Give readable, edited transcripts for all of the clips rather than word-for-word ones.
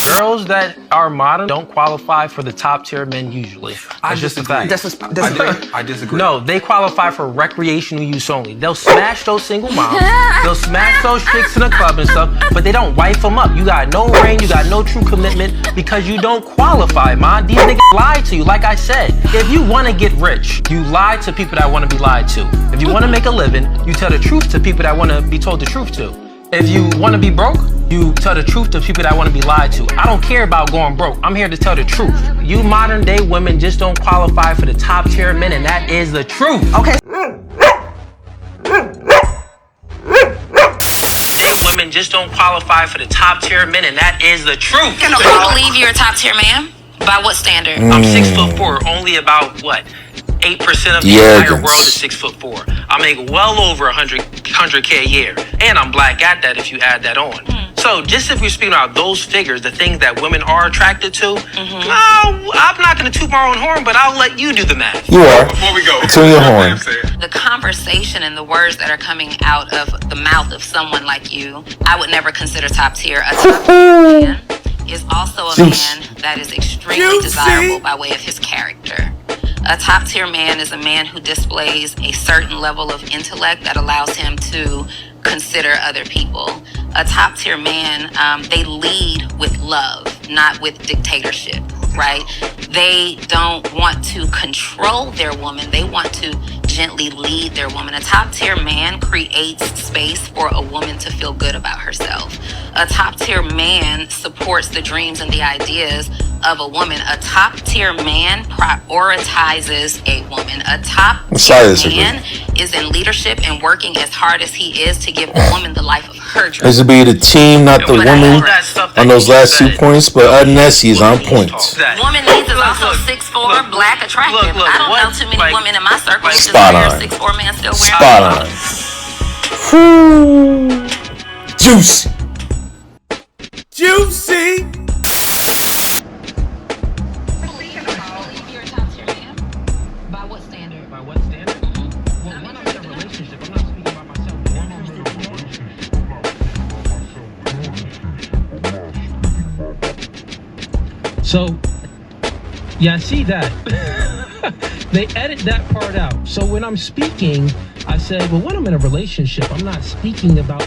Girls that are modern don't qualify for the top tier men usually. That's just a fact. I disagree. No, they qualify for recreational use only. They'll smash those single moms. They'll smash those chicks in the club and stuff, but they don't wife them up. You got no ring, you got no true commitment because you don't qualify, man. These niggas lie to you. Like I said, if you want to get rich, you lie to people that want to be lied to. If you want to make a living, you tell the truth to people that want to be told the truth to. If you want to be broke, you tell the truth to people that want to be lied to. I don't care about going broke. I'm here to tell the truth. You modern day women just don't qualify for the top tier men, and that is the truth. Okay. Women just don't qualify for the top tier men, and that is the truth. Do you believe you're a top tier man? By what standard? I'm 6'4", only about what? 8% of the entire world is 6'4". I make well over 100K a year, and I'm black at that if you add that on. So just if we're speaking about those figures, the things that women are attracted to, no, I'm not going to toot my own horn, but I'll let you do the math. You are. Before we go, to your horn. The conversation and the words that are coming out of the mouth of someone like you, I would never consider top tier. A top tier man is also a man that is extremely desirable by way of his character. A top tier man is a man who displays a certain level of intellect that allows him to consider other people. A top tier man, they lead with love, not with dictatorship, right? They don't want to control their woman. They want to gently lead their woman. A top tier man creates space for a woman to feel good about herself. A top tier man supports the dreams and the ideas of a woman. A top tier man prioritizes a woman. A top tier man is in leadership and working as hard as he is to give the woman the life of her dreams. This would be the team, not the woman, on those last 2 points, but Nessie on point. Woman needs is also 6'4", black, attractive. I don't know too many women in my circle who just Spot wear on. 6'4" man still wearing Spot on. Juicy. Juicy. By what standard? By what standard? Well, when I'm in a relationship, I'm not speaking about myself. So, yeah, I see that. They edit that part out. So when I'm speaking, I say, well, when I'm in a relationship, I'm not speaking about...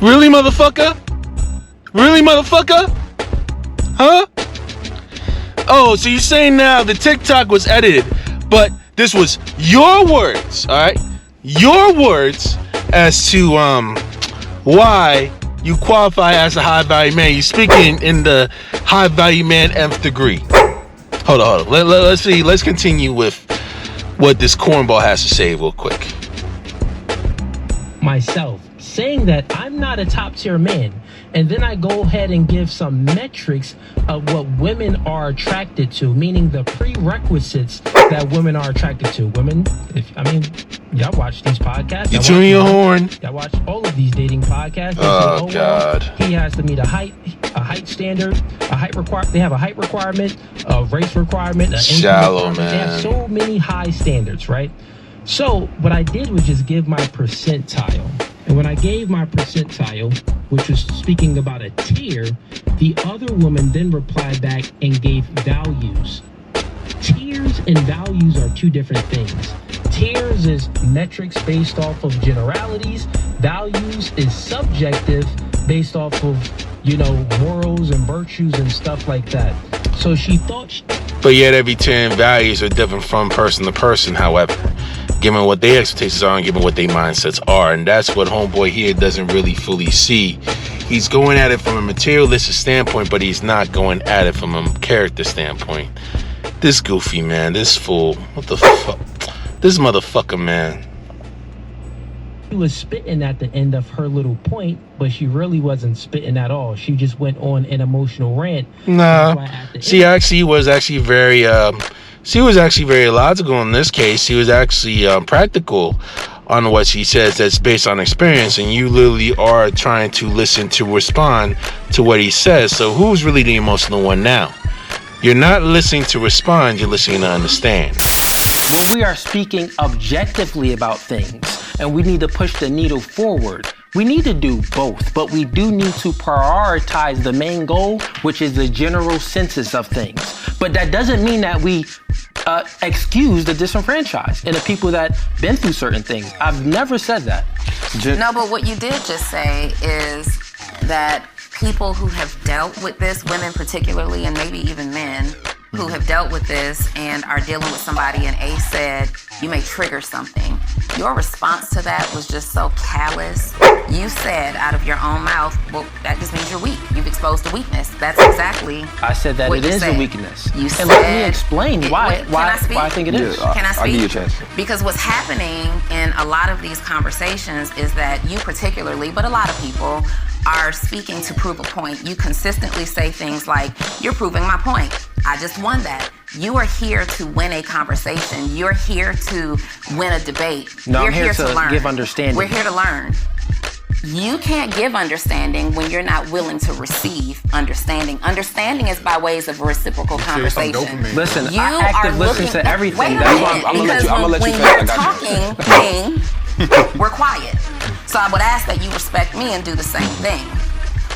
Really, motherfucker? Really, motherfucker? Huh? Oh, so you're saying now the TikTok was edited, but this was your words, all right? Your words as to why you qualify as a high value man. You're speaking in the high value man nth degree. Hold on. Let's see. Let's continue with what this cornball has to say real quick. Myself, saying that I'm not a top tier man, and then I go ahead and give some metrics of what women are attracted to, meaning the prerequisites that women are attracted to. Women, y'all watch these podcasts. You tune your horn. Y'all watch all of these dating podcasts. Oh, God. He has to meet a height standard, a height requirement. They have a height requirement, a race requirement, an shallow requirement. man. They have so many high standards, right? So what I did was just give my percentile. And when I gave my percentile, which was speaking about a tier, the other woman then replied back and gave values. Tiers and values are two different things. Tiers is metrics based off of generalities. Values is subjective based off of, morals and virtues and stuff like that. So she thought... But yet every 10 values are different from person to person, however, given what their expectations are and given what their mindsets are. And that's what homeboy here doesn't really fully see. He's going at it from a materialistic standpoint, but he's not going at it from a character standpoint. This goofy man, this fool, what the fuck? This motherfucker, man. She was spitting at the end of her little point, but she really wasn't spitting at all. She just went on an emotional rant. Nah, she was actually very logical in this case. She was actually practical on what she says that's based on experience, and you literally are trying to listen to respond to what he says. So who's really the emotional one now? You're not listening to respond, you're listening to understand. When we are speaking objectively about things and we need to push the needle forward, We need to do both, but we do need to prioritize the main goal, which is the general census of things. But that doesn't mean that we excuse the disenfranchised and the people that been through certain things. I've never said that. No, but what you did just say is that people who have dealt with this, women particularly, and maybe even men, who have dealt with this and are dealing with somebody, and Ace said, you may trigger something. Your response to that was just so callous. You said out of your own mouth, well, that just means you're weak. You've exposed a weakness. That's exactly I said that what it you is said. a weakness. You and said, let me explain why I think it is. Can I speak? I'll give you a chance. Because what's happening in a lot of these conversations is that you particularly, but a lot of people, are speaking to prove a point. You consistently say things like, you're proving my point. I just won that. You are here to win a conversation. You're here to win a debate. No, You're I'm here to learn. give understanding. We're here to learn. You can't give understanding when you're not willing to receive understanding. Understanding is by ways of reciprocal conversation. Listen, You I active are listen looking, to everything. Wait a That's why minute, I'm gonna let because you- I'm gonna let when you you're finish. I got talking, we're quiet. So I would ask that you respect me and do the same thing.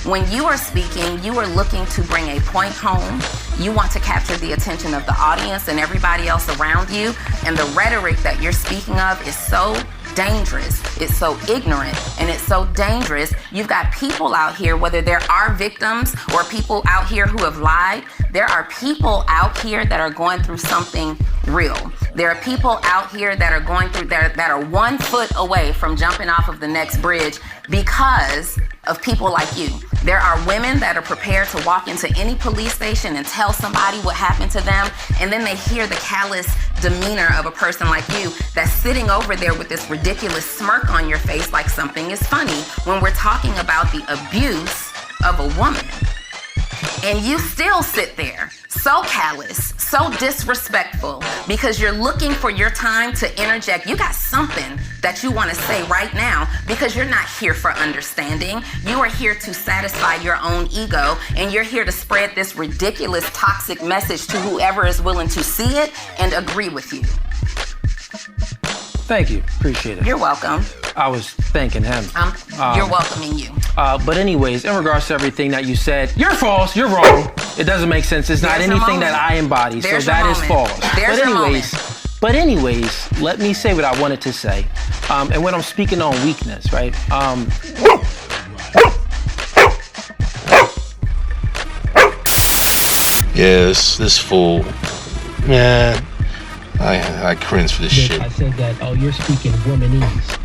When you are speaking, you are looking to bring a point home. You want to capture the attention of the audience and everybody else around you. And the rhetoric that you're speaking of is so dangerous. It's so ignorant and it's so dangerous. You've got people out here, whether there are victims or people out here who have lied, there are people out here that are going through something real. There are people out here that are going through, that are 1 foot away from jumping off of the next bridge because of people like you. There are women that are prepared to walk into any police station and tell somebody what happened to them, and then they hear the callous demeanor of a person like you that's sitting over there with this ridiculous smirk on your face like something is funny when we're talking about the abuse of a woman. And you still sit there, so callous, so disrespectful, because you're looking for your time to interject. You got something that you want to say right now because you're not here for understanding. You are here to satisfy your own ego, and you're here to spread this ridiculous, toxic message to whoever is willing to see it and agree with you. Thank you. Appreciate it. You're welcome. I was thanking him. You're welcoming you. But anyways, in regards to everything that you said, you're false, you're wrong. It doesn't make sense. It's not There's your anything that moment. I embody. There's so your that is moment. false. There's your But anyways, let me say what I wanted to say. And when I'm speaking on weakness, right? Yes, this fool. Man, I cringe for this shit. I said that, oh, you're speaking womanese.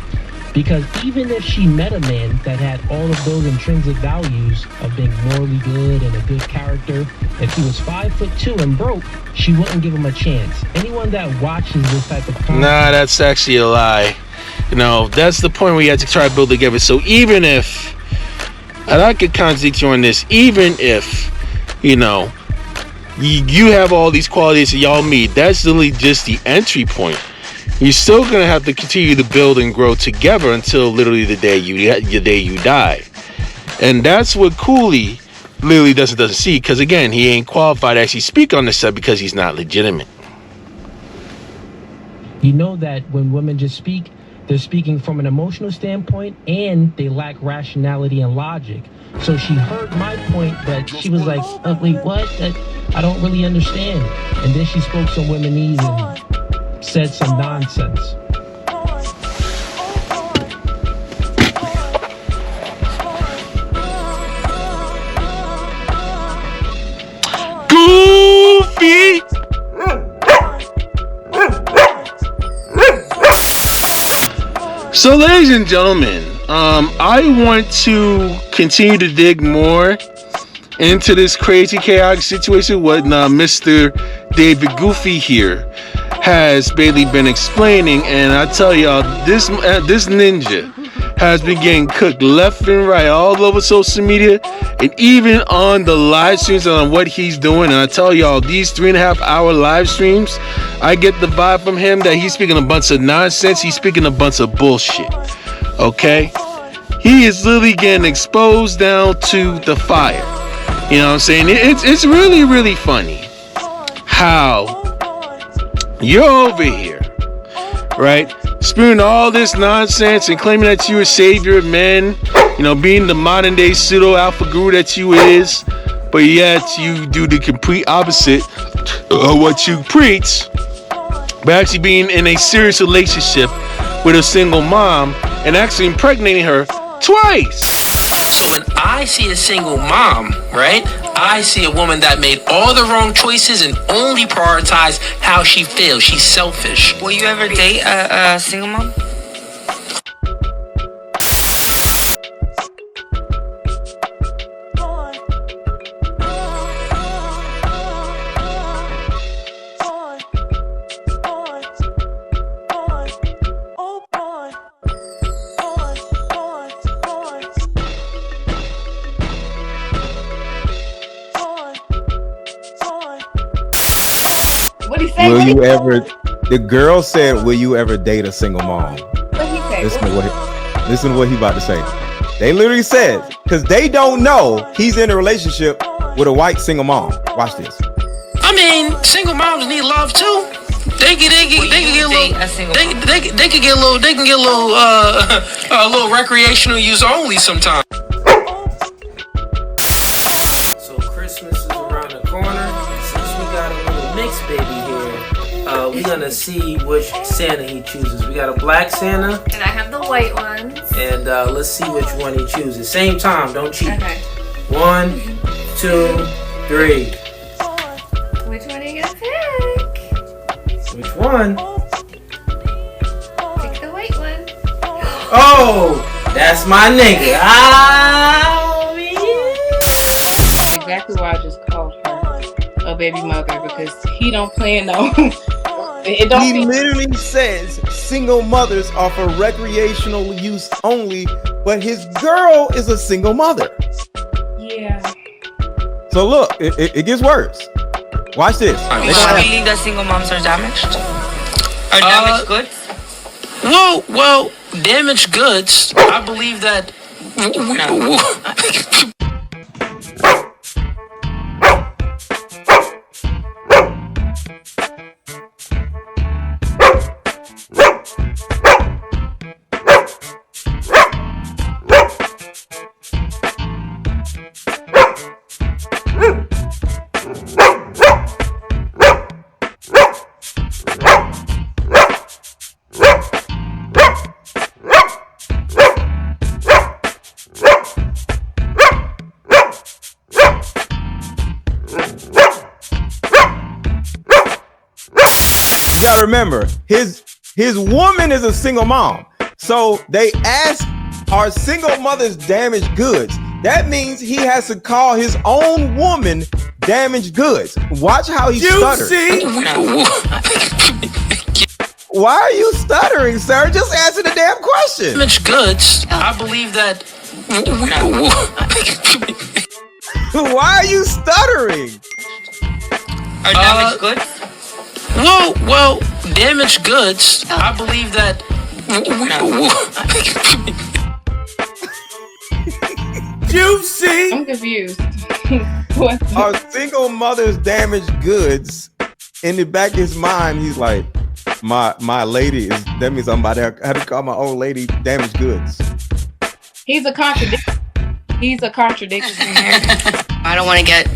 Because even if she met a man that had all of those intrinsic values of being morally good and a good character, if he was 5'2" and broke, she wouldn't give him a chance. Anyone that watches this type of content, Nah, that's actually a lie. You know, that's the point where you have to try to build together. So even if, and I could contradict you on this, even if, you know, you have all these qualities that y'all meet, that's really just the entry point. You're still gonna have to continue to build and grow together until literally the day you die, and that's what Cooley literally doesn't see. Because again, he ain't qualified to actually speak on this stuff because he's not legitimate. you know that when women just speak, they're speaking from an emotional standpoint and they lack rationality and logic. So she heard my point, but she was like, oh, wait, what? I don't really understand. And then she spoke some womanese and said some nonsense. Goofy! So, ladies and gentlemen, I want to continue to dig more into this crazy, chaotic situation. What Mr. David Goofy here has basically been explaining, and I tell y'all, this ninja has been getting cooked left and right all over social media and even on the live streams on what he's doing. And I tell y'all, these 3.5 hour live streams, I get the vibe from him that he's speaking a bunch of nonsense. He's speaking a bunch of bullshit. Okay? He is literally getting exposed down to the fire. You know what I'm saying? It's really, really funny how you're over here, right? spewing all this nonsense and claiming that you're a savior of men, you know, being the modern day pseudo alpha guru that you is, but yet you do the complete opposite of what you preach by actually being in a serious relationship with a single mom and actually impregnating her twice. So when I see a single mom, right, I see a woman that made all the wrong choices and only prioritized how she feels. She's selfish. Will you ever date a single mom? What he say? Will you ever? The girl said, "Will you ever date a single mom?" What he say? Listen to what he about to say. They literally said, because they don't know he's in a relationship with a white single mom. Watch this. I mean, single moms need love too. They can get a little recreational use only sometimes. So Christmas is around the corner. Since we got a little mixed baby here, we're gonna see which Santa he chooses. We got a black Santa, And I have the white ones. and let's see which one he chooses. Same time, don't cheat. Okay. 1, 2, 3. Which one are you gonna pick? Which one? Pick the white one. Oh, that's my nigga. Oh, yeah. Exactly why I just called her a baby mother, because he don't plan no. It don't He be- literally says single mothers are for recreational use only, but his girl is a single mother. Yeah. So look, it gets worse. Watch this. They You gonna have- believe that single moms are damaged? Are damaged goods? Well, damaged goods. I believe that. You gotta remember, his woman is a single mom. So they ask, are single mothers damaged goods? That means he has to call his own woman damaged goods. Watch how he stutters. Why are you stuttering, sir? Just answer the damn question. Damaged goods. I believe that. Why are you stuttering? Are damaged goods? Well, damaged goods. I believe that. Juicy. I'm confused. What? Are single mothers damaged goods? In the back of his mind, he's like, my lady is. That means I'm about to have to call my old lady damaged goods. He's a contradiction. He's a contradiction. I don't want to get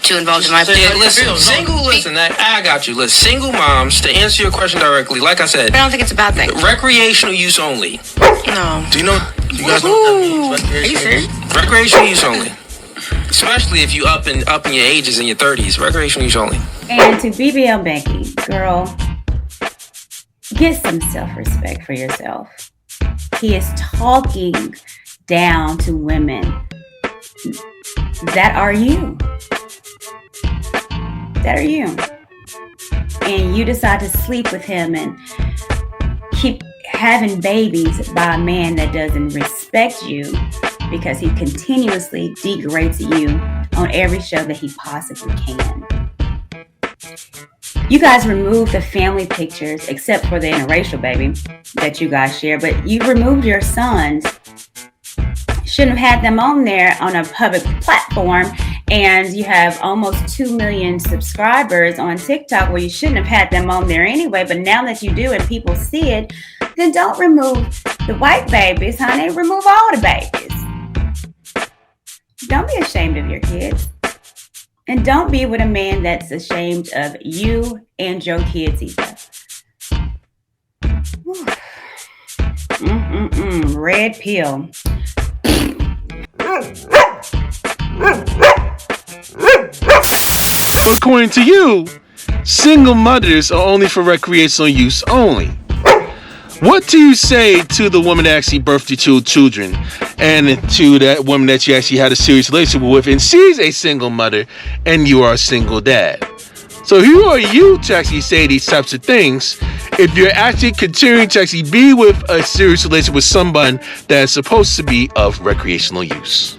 too involved in my Listen, I got you. Listen, single moms, to answer your question directly, like I said, I don't think it's a bad thing. recreational use only. No. Do you guys know what that means? Are you serious? Recreational use only. Especially if you up in your ages in your 30s. Recreational use only. And to BBL Becky, girl, get some self-respect for yourself. He is talking down to women that are you. That are you. And you decide to sleep with him and keep having babies by a man that doesn't respect you because he continuously degrades you on every show that he possibly can. You guys removed the family pictures except for the interracial baby that you guys share, but you removed your sons. Shouldn't have had them on there on a public platform and you have almost 2 million subscribers on TikTok, where you shouldn't have had them on there anyway, but now that you do and people see it, then don't remove the white babies, honey. Remove all the babies. Don't be ashamed of your kids. And don't be with a man that's ashamed of you and your kids either. Red pill. According to you, single mothers are only for recreational use only. What do you say to the woman that actually birthed your children and to that woman that you actually had a serious relationship with and she's a single mother and you are a single dad? So who are you to actually say these types of things if you're actually continuing to actually be with a serious relationship with someone that is supposed to be of recreational use?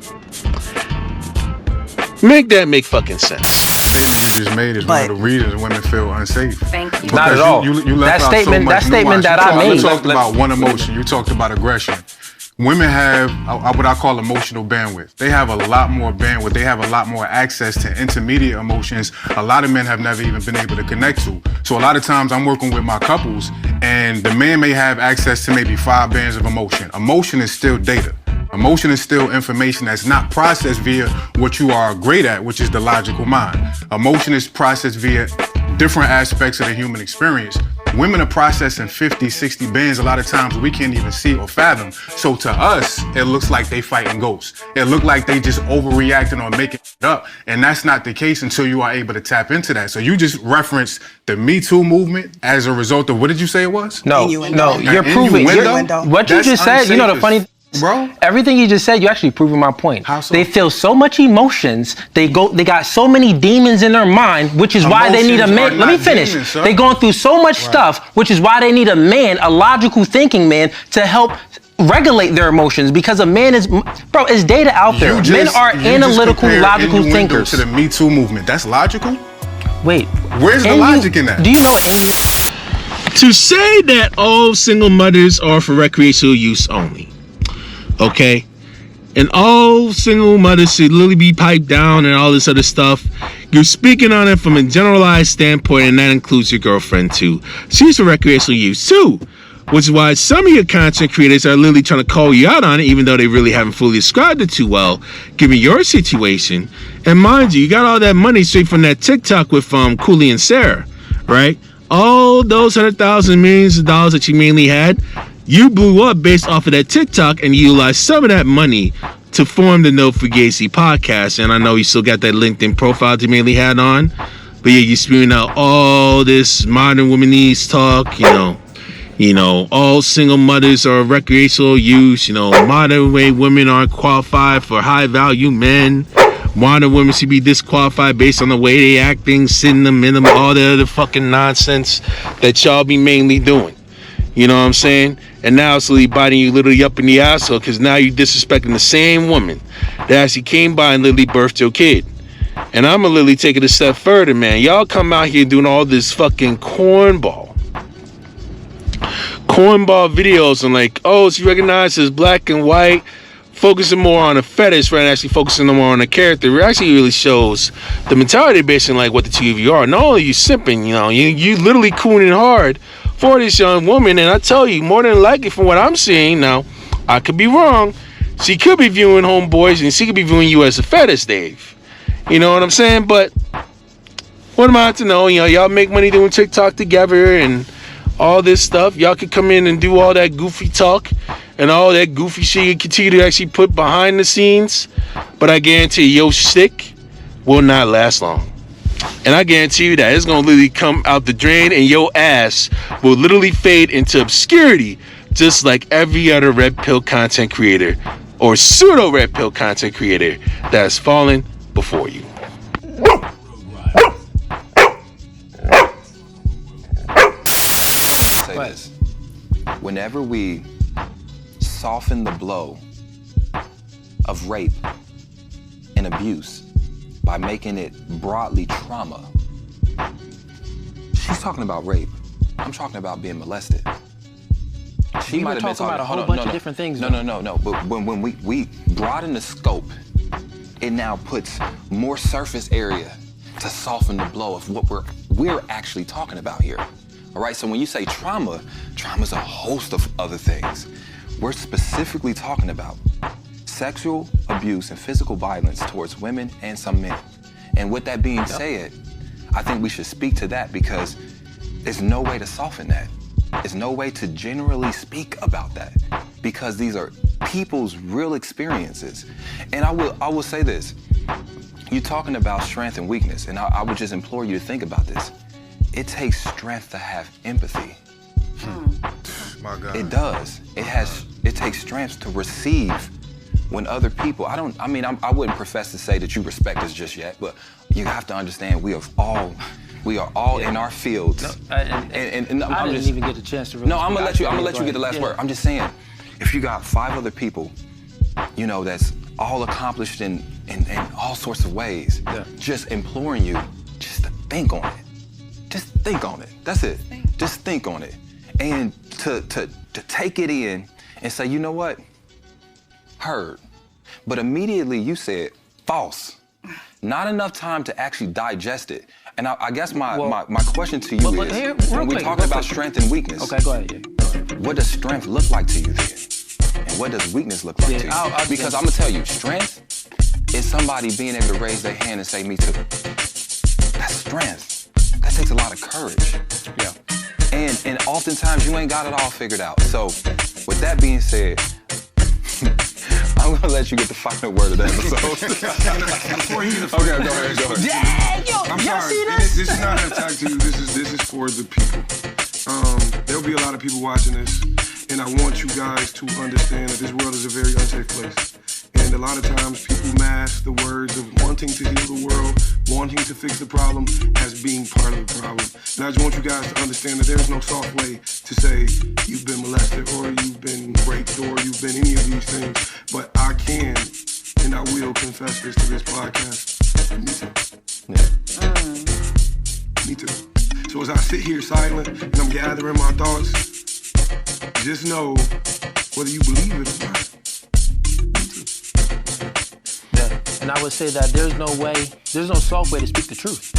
Make that make fucking sense. Statement you just made is one of the reasons women feel unsafe. Thank you. Not at all. You left That out so much statement nuance. that I made. You talked about one emotion. You talked about aggression. Women have what I call emotional bandwidth. They have a lot more bandwidth. They have a lot more access to intermediate emotions a lot of men have never even been able to connect to. So a lot of times I'm working with my couples and the man may have access to maybe 5 bands of emotion. Emotion is still data. Emotion is still information that's not processed via what you are great at, which is the logical mind. Emotion is processed via different aspects of the human experience. Women are processing 50, 60 bands a lot of times we can't even see or fathom. So to us, it looks like they fighting ghosts. It look like they just overreacting or making it up. And that's not the case until you are able to tap into that. So you just referenced the Me Too movement as a result of, what did you say it was? No, you're proving. What you just said, you know the funny... Bro, everything you just said, you actually proving my point. How so? They feel so much emotions. They got so many demons in their mind, which is why they need a man. Let me finish. They're going through so much stuff, which is why they need a man, a logical thinking man, to help regulate their emotions. Because a man is, bro, it's data out there. Men are analytical, logical thinkers. To the Me Too movement, that's logical? Wait, where's the logic in that? Do you know what? To say that all single mothers are for recreational use only. Okay, and all single mothers should literally be piped down and all this other stuff. You're speaking on it from a generalized standpoint, and that includes your girlfriend too. She's for recreational use too, which is why some of your content creators are literally trying to call you out on it, even though they really haven't fully described it too well, given your situation. And mind you, you got all that money straight from that TikTok with Cooley and Sarah, right? All those 100,000 millions of dollars that you mainly had, you blew up based off of that TikTok and utilized some of that money to form the No Fugazi podcast. And I know you still got that LinkedIn profile that you mainly had on. But yeah, you're spewing out all this modern womanese talk, you know, all single mothers are recreational use, modern way women aren't qualified for high value men. Modern women should be disqualified based on the way they acting, sitting them in them, all the other fucking nonsense that y'all be mainly doing. You know what I'm saying? And now it's literally biting you literally up in the asshole because now you're disrespecting the same woman that actually came by and literally birthed your kid. And I'm gonna literally take it a step further, man. Y'all come out here doing all this fucking cornball videos and like, oh, it's recognized as black and white, focusing more on a fetish rather than actually focusing more on a character. It actually really shows the mentality based on like what the two of you are. Not only you simping, you literally cooning hard for this young woman, and I tell you, more than likely from what I'm seeing now, I could be wrong, she could be viewing homeboys and she could be viewing you as a fetish, Dave. You know what I'm saying? But what am I to know? Y'all make money doing TikTok together and all this stuff. Y'all could come in and do all that goofy talk and all that goofy shit you continue to actually put behind the scenes, but I guarantee you, your stick will not last long. And I guarantee you that it's going to literally come out the drain and your ass will literally fade into obscurity, just like every other red pill content creator or pseudo red pill content creator that has fallen before you. Say this. Whenever we soften the blow of rape and abuse by making it broadly trauma. She's talking about rape. I'm talking about being molested. She might have been talking about a whole bunch of different things. No. But when we broaden the scope, it now puts more surface area to soften the blow of what we're actually talking about here. All right, so when you say trauma's a host of other things. We're specifically talking about sexual abuse and physical violence towards women and some men. And with that being said, I think we should speak to that because there's no way to soften that. There's no way to generally speak about that because these are people's real experiences. And I will say this, you're talking about strength and weakness, and I would just implore you to think about this. It takes strength to have empathy. My God. It does. It takes strength to receive when other people, I wouldn't profess to say that you respect us just yet, but you have to understand we are all in our fields. No, and I didn't even get a chance to really No, I'm gonna let you get the last word. I'm just saying, if you got 5 other people, you know, that's all accomplished in all sorts of ways, just imploring you just to think on it. Just think on it. That's it. Just think on it. And to take it in and say, you know what? Heard. But immediately you said false. Not enough time to actually digest it. And I guess my question to you is, when we talk about strength and weakness, okay, go ahead. What does strength look like to you then? And what does weakness look like to you? Because I'm gonna tell you, strength is somebody being able to raise their hand and say, me too. That's strength. That takes a lot of courage. Yeah. And oftentimes you ain't got it all figured out. So with that being said, I'm gonna let you get the final word of the episode. Okay, go ahead. Yeah, I'm sorry. This is not an attack to you. This is for the people. There'll be a lot of people watching this, and I want you guys to understand that this world is a very unsafe place. And a lot of times people mask the words of wanting to heal the world, wanting to fix the problem as being part of the problem. And I just want you guys to understand that there's no soft way to say you've been molested or you've been raped or you've been any of these things. But I can and I will confess this to this podcast. Me too. Me too. So as I sit here silent and I'm gathering my thoughts, just know whether you believe it or not. And I would say that there's no soft way to speak the truth.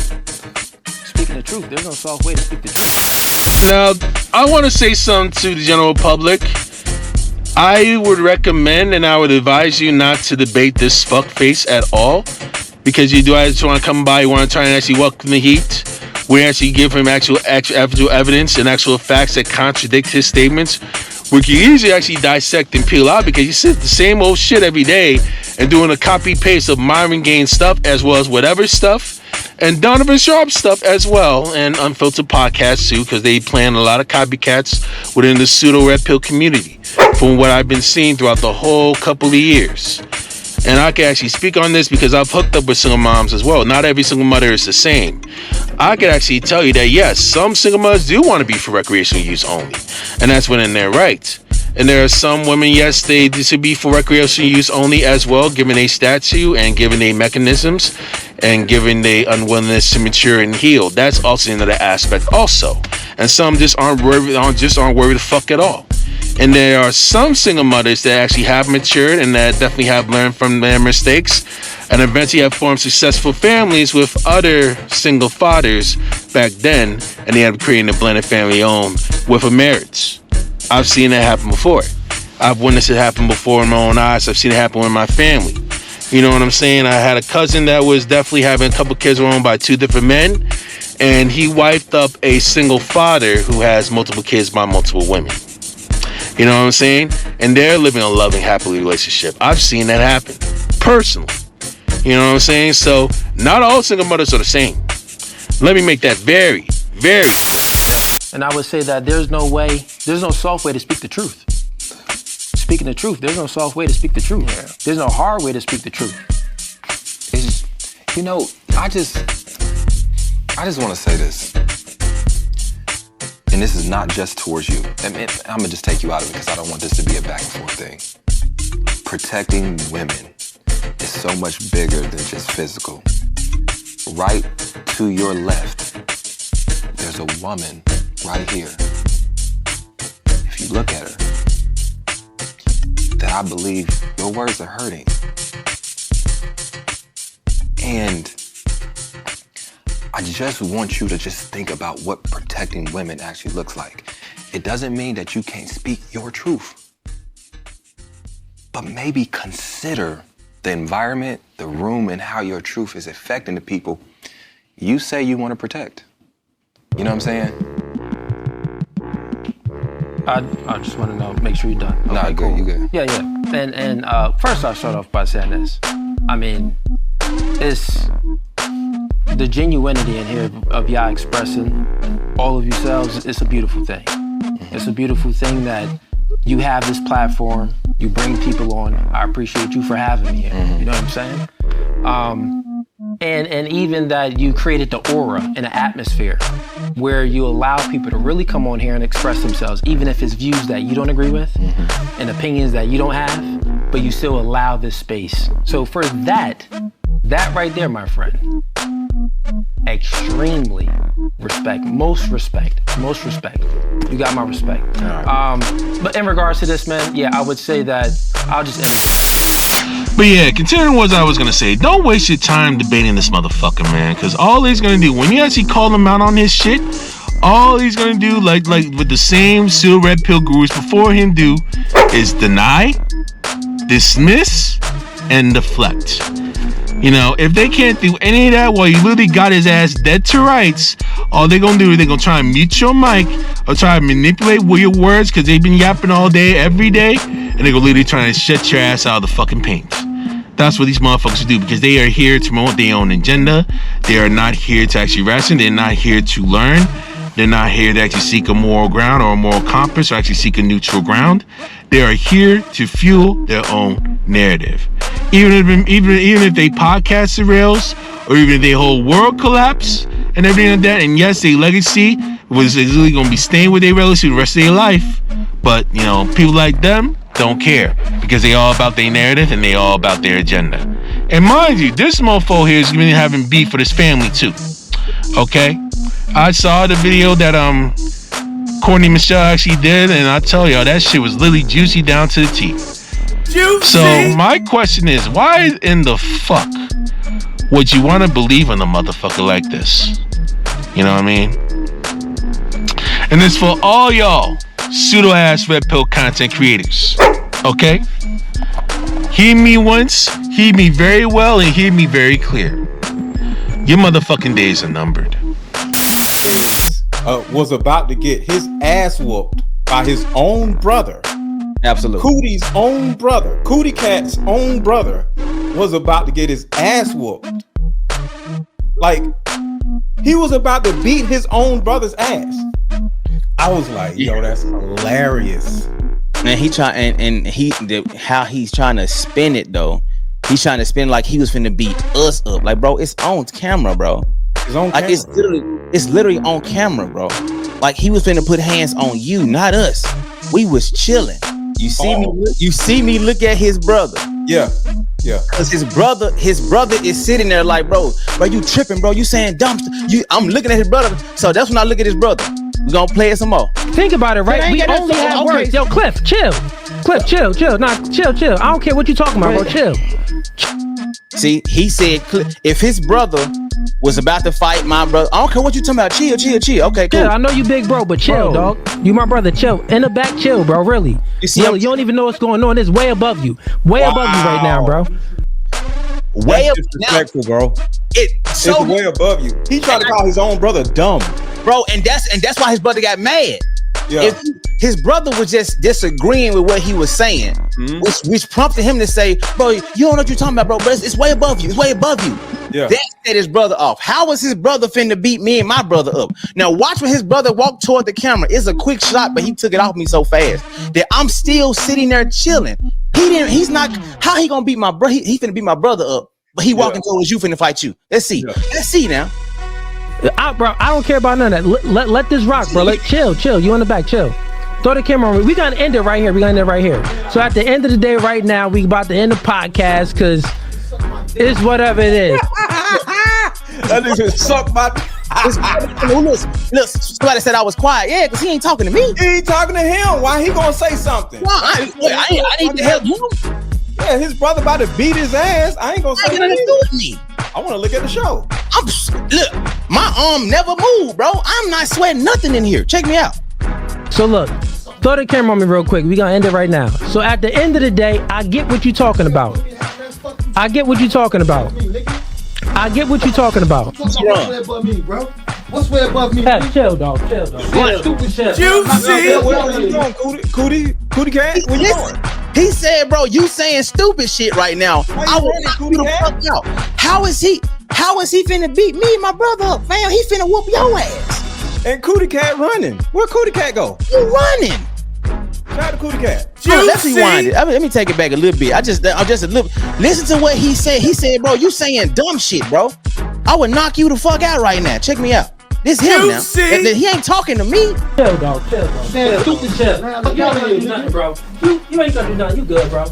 Speaking the truth, there's no soft way to speak the truth. Now, I want to say something to the general public. I would recommend and I would advise you not to debate this fuckface at all. Because you just want to come by, you want to try and actually welcome the heat. We actually give him actual evidence and actual facts that contradict his statements. We can easily actually dissect and peel out because he says the same old shit every day and doing a copy paste of Myron Gaines stuff as well as whatever stuff and Donovan Sharp stuff as well and Unfiltered Podcasts too because they plan a lot of copycats within the pseudo red pill community from what I've been seeing throughout the whole couple of years. And I can actually speak on this because I've hooked up with single moms as well. Not every single mother is the same. I can actually tell you that, yes, some single mothers do want to be for recreational use only. And that's within their right. And there are some women, yes, they should be for recreational use only as well, given a statute and given a mechanisms and given the unwillingness to mature and heal. That's also another aspect also. And some just aren't worried the fuck at all. And there are some single mothers that actually have matured and that definitely have learned from their mistakes and eventually have formed successful families with other single fathers back then, and they have created a blended family home with a marriage. I've seen it happen before. I've witnessed it happen before in my own eyes. I've seen it happen with my family. You know what I'm saying? I had a cousin that was definitely having a couple kids owned by 2 different men, and he wifed up a single father who has multiple kids by multiple women. You know what I'm saying? And they're living a loving, happily relationship. I've seen that happen personally. You know what I'm saying? So not all single mothers are the same. Let me make that very, very clear. And I would say that there's no soft way to speak the truth. Speaking the truth, there's no soft way to speak the truth. Yeah. There's no hard way to speak the truth. You know, I just want to say this. And this is not just towards you. I'm going to just take you out of it because I don't want this to be a back and forth thing. Protecting women is so much bigger than just physical. Right to your left, there's a woman right here. If you look at her, that I believe your words are hurting. And I just want you to just think about what protecting women actually looks like. It doesn't mean that you can't speak your truth, but maybe consider the environment, the room, and how your truth is affecting the people you say you want to protect. You know what I'm saying? I just want to know, make sure you're done. Okay, Nah, cool. good, you good. Yeah. And first I'll start off by saying this. I mean, it's the genuinity in here of y'all expressing all of yourselves. It's a beautiful thing. It's a beautiful thing that you have this platform. You bring people on. I appreciate you for having me here. You know what I'm saying? And even that you created the aura and the atmosphere where you allow people to really come on here and express themselves, even if it's views that you don't agree with and opinions that you don't have, but you still allow this space. So for that right there, my friend, extremely respect, most respect. You got my respect. But in regards to this, man, yeah, I would say that I'll just end it. But yeah, continuing what I was gonna say, don't waste your time debating this motherfucker, man. Because all he's gonna do, when you actually call him out on his shit, all he's gonna do, like with the same pseudo red pill gurus before him do, is deny, dismiss, and deflect. You know, if they can't do any of that while you literally got his ass dead to rights, all they're gonna do is they're gonna try and mute your mic or try to manipulate your words because they've been yapping all day, every day, and they're gonna literally try to shut your ass out of the fucking paint. That's what these motherfuckers do, because they are here to promote their own agenda. They are not here to actually ration. They're not here to learn. They're not here to actually seek a moral ground or a moral compass or actually seek a neutral ground. They are here to fuel their own narrative. Even if they podcast derails or even if their whole world collapse and everything like that, and yes, their legacy was really going to be staying with their relative the rest of their life, but, you know, people like them don't care because they all about their narrative and they all about their agenda. And mind you, this mofo here is really having beef with his family too. Okay? I saw the video that Courtney Michelle actually did, and I tell y'all that shit was literally juicy down to the teeth. Juicy. So my question is, why in the fuck would you want to believe in a motherfucker like this? You know what I mean? And it's for all y'all pseudo ass red pill content creators. Okay? Hear me once, hear me very well, and hear me very clear. Your motherfucking days are numbered. Was about to get his ass whooped by his own brother. Absolutely. Cootie's own brother, Cootie Cat's own brother, was about to get his ass whooped. Like, he was about to beat his own brother's ass. I was like, yo, that's hilarious. And how he's trying to spin it though. He's trying to spin like he was finna beat us up. Like, bro, it's on camera, bro. It's on like camera. It's literally on camera, bro. Like, he was finna put hands on you, not us. We was chilling. You see me look at his brother. Yeah. Cause his brother is sitting there like, bro, you tripping, bro. You saying dumb stuff. I'm looking at his brother. So that's when I look at his brother. We're gonna play it some more. Think about it, right? We only have words. Yo, Cliff, chill. Chill. Nah, chill. I don't care what you talking about, bro. Chill. See, he said if his brother was about to fight my brother, I don't care what you talking about. Chill. Okay, cool. Chill. I know you big bro, but chill, dog. You my brother. Chill. In the back, chill, bro. Really. You don't even know what's going on. It's way above you. Way above you right now, bro. Way up. Disrespectful, bro. It's way above you. He tried to call his own brother dumb, bro, and that's why his brother got mad. Yeah. If his brother was just disagreeing with what he was saying, which prompted him to say, bro, you don't know what you're talking about, bro. But it's way above you. It's way above you. Yeah. That set his brother off. How was his brother finna beat me and my brother up? Now watch when his brother walked toward the camera. It's a quick shot, but he took it off me so fast that I'm still sitting there chilling. He's not. How he gonna beat my brother? He finna beat my brother up, but he walking towards you finna fight you. Let's see. Let's see now. Bro, I don't care about none of that. Let this rock, bro. Like, chill. You in the back, chill. Throw the camera on. We gotta end it right here. So at the end of the day, right now, we about to end the podcast because it's whatever it is. That nigga suck my. Look, somebody said I was quiet. Yeah, because he ain't talking to me. He ain't talking to him. Why he gonna say something? Well, I need to help him. Yeah, his brother about to beat his ass. I ain't gonna say nothing to do with me. I want to look at the show. Look, my arm never moved, bro. I'm not sweating nothing in here. Check me out. So look, throw the camera on me real quick. We gonna end it right now. So at the end of the day, I get what you're talking about. I get what you're talking about. I get what you're talking about. What's way above me, bro? What's way above me? Hey, chill, dog. Chill, dog. Stupid shit. Juicy. Where are you going, Cootie Cat? Where you going? He said, bro, you saying stupid shit right now. I will knock you the fuck out. How is he finna beat me and my brother up, fam? He finna whoop your ass. And Cootie Cat running. Where Cootie Cat go? You running. Shout out to Cootie Cat. Oh, let's rewind it. Let me take it back a little bit. I'm just a little. Listen to what he said. He said, bro, you saying dumb shit, bro. I would knock you the fuck out right now. Check me out. This him now. He ain't talking to me. Chill, dog. Chill, dog. Stupid shit. You ain't gonna do nothing, bro. You ain't gonna do nothing. You good, bro.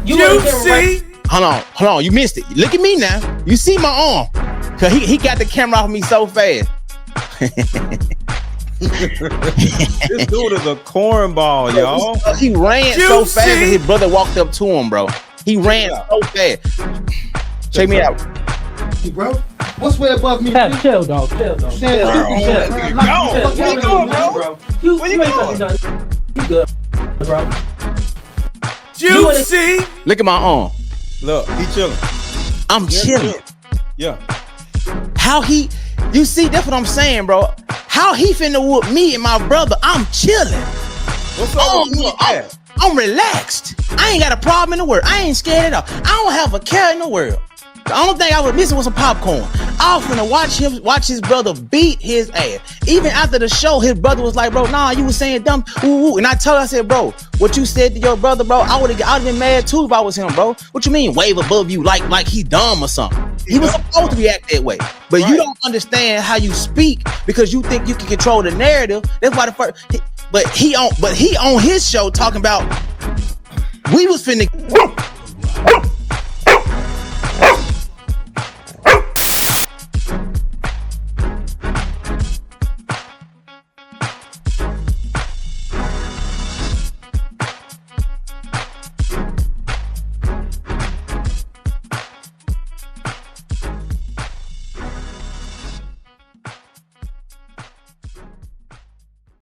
You Juicy. Hold on. You missed it. Look at me now. You see my arm? Cause he got the camera off me so fast. This dude is a cornball, y'all. He ran so fast that his brother walked up to him, bro. He ran so fast. Check me out. Bro, what's way above me? Hey, chill, dog. Chill, dog. Where you going, bro? You ain't gonna do nothing. You good, bro. Juicy. Look at my arm. Look, he chilling. I'm chilling. Yeah. How he? You see, that's what I'm saying, bro. How he finna whoop me and my brother? I'm chilling. What's up? I'm relaxed. I ain't got a problem in the world. I ain't scared at all. I don't have a care in the world. The only thing I was missing was some popcorn. I was finna watch his brother beat his ass. Even after the show, his brother was like, bro, nah, you was saying dumb. Ooh. And I said, bro, what you said to your brother, bro, I would've been mad too if I was him, bro. What you mean wave above you like he dumb or something? He was supposed to react that way. But you don't understand how you speak because you think you can control the narrative. That's why but he on his show talking about we was finna